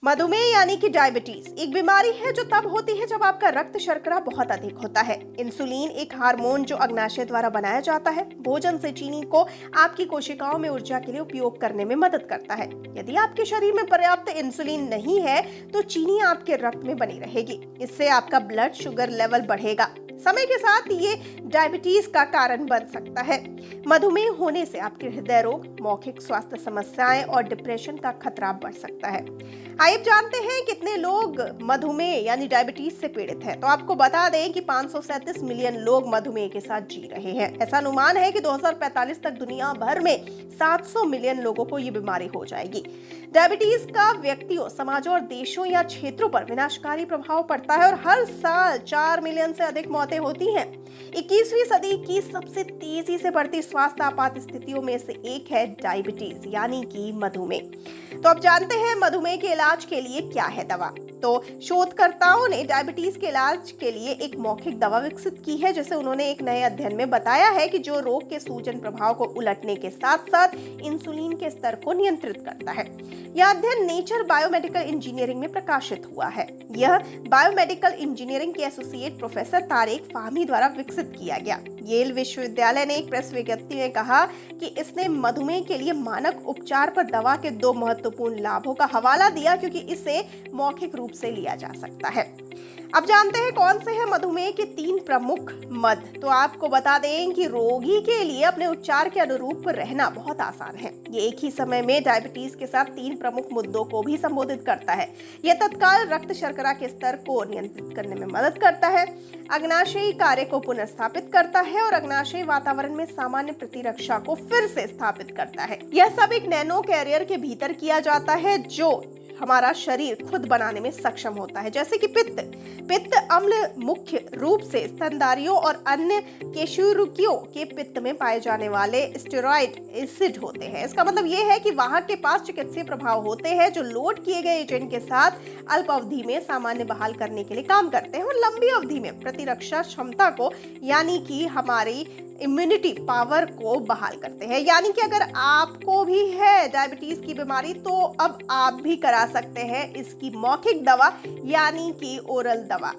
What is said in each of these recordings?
मधुमेह यानी कि डायबिटीज एक बीमारी है जो तब होती है जब आपका रक्त शर्करा बहुत अधिक होता है। इंसुलिन एक हार्मोन जो अग्नाशय द्वारा बनाया जाता है, भोजन से चीनी को आपकी कोशिकाओं में ऊर्जा के लिए उपयोग करने में मदद करता है। यदि आपके शरीर में पर्याप्त इंसुलिन नहीं है तो चीनी आपके रक्त में बनी रहेगी। इससे आपका ब्लड शुगर लेवल बढ़ेगा। समय के साथ ये डायबिटीज का कारण बन सकता है। मधुमेह होने से आपके हृदय रोग, मौखिक स्वास्थ्य समस्याएं और डिप्रेशन का खतरा बढ़ सकता है। आइए जानते हैं कितने लोग मधुमेह यानी डायबिटीज से पीड़ित हैं। तो आपको बता दें कि 537 मिलियन लोग मधुमेह के साथ जी रहे हैं। ऐसा अनुमान है कि 2045 तक दुनिया भर में 700 मिलियन लोगों को ये बीमारी हो जाएगी। डायबिटीज का व्यक्तियों, समाजों और देशों या क्षेत्रों पर विनाशकारी प्रभाव पड़ता है और हर साल 4 मिलियन से अधिक मौतें होती हैं। 21वीं सदी की सबसे तेजी से बढ़ती स्वास्थ्य आपात स्थितियों में से एक है डायबिटीज यानी कि मधुमेह। तो अब जानते हैं मधुमेह के इलाज के लिए क्या है दवा। तो शोधकर्ताओं ने डायबिटीज के इलाज के लिए एक मौखिक दवा विकसित की है, जिसे उन्होंने एक नए अध्ययन में बताया है कि जो रोग के सूजन प्रभाव को उलटने के साथ साथ इंसुलिन के स्तर को नियंत्रित करता है। यह अध्ययन नेचर बायोमेडिकल इंजीनियरिंग में प्रकाशित हुआ है। यह बायोमेडिकल इंजीनियरिंग के एसोसिएट प्रोफेसर तारेक फाहमी द्वारा विकसित किया गया। येल विश्वविद्यालय ने एक प्रेस विज्ञप्ति में कहा कि इसने मधुमेह के लिए मानक उपचार पर दवा के 2 महत्वपूर्ण लाभों का हवाला दिया, क्योंकि इसे मौखिक रूप से लिया जा सकता है। अब जानते हैं कौन से हैं मधुमेह के 3 प्रमुख मद। तो आपको बता दें कि रोगी के लिए अपने उपचार के अनुरूप रहना बहुत आसान है। ये एक ही समय में डायबिटीज के साथ 3 प्रमुख मुद्दों को भी संबोधित करता है। यह तत्काल रक्त शर्करा के स्तर को नियंत्रित करने में मदद करता है, अग्नाशयी कार्य को पुनर्स्थापित करता है और अग्नाशयी वातावरण में सामान्य प्रतिरक्षा को फिर से स्थापित करता है। यह सब एक नैनो कैरियर के भीतर किया जाता है जो हमारा शरीर खुद बनाने में सक्षम होता है, जैसे कि पित्त अम्ल मुख्य रूप से स्तनधारियों और अन्य केशुरुकियों के पित्त में पाए जाने वाले स्टेरॉइड एसिड होते हैं। इसका मतलब यह है कि वहां के पास चिकित्सीय प्रभाव होते हैं जो लोड किए गए एजेंट के साथ अल्प अवधि में सामान्य बहाल करने के लिए काम करते हैं और लंबी अवधि में प्रतिरक्षा क्षमता को यानी कि हमारी इम्यूनिटी पावर को बहाल करते हैं। यानी कि अगर आपको भी है डायबिटीज की बीमारी तो अब आप भी करा सकते हैं इसकी मौखिक दवा यानी कि ओरल दवा।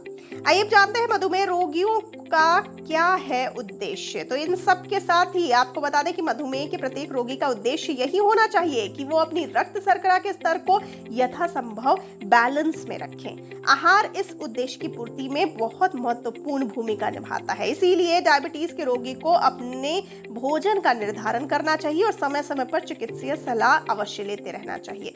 आइए जानते हैं मधुमेह रोगियों का क्या है उद्देश्य। तो इन सब के साथ ही आपको बता दें कि मधुमेह के प्रत्येक रोगी का उद्देश्य यही होना चाहिए कि वो अपनी रक्त शर्करा के स्तर को यथासंभव बैलेंस में रखें। आहार इस उद्देश्य की पूर्ति में बहुत महत्वपूर्ण भूमिका निभाता है। इसीलिए डायबिटीज के रोगी को अपने भोजन का निर्धारण करना चाहिए और समय समय पर चिकित्सीय सलाह अवश्य लेते रहना चाहिए।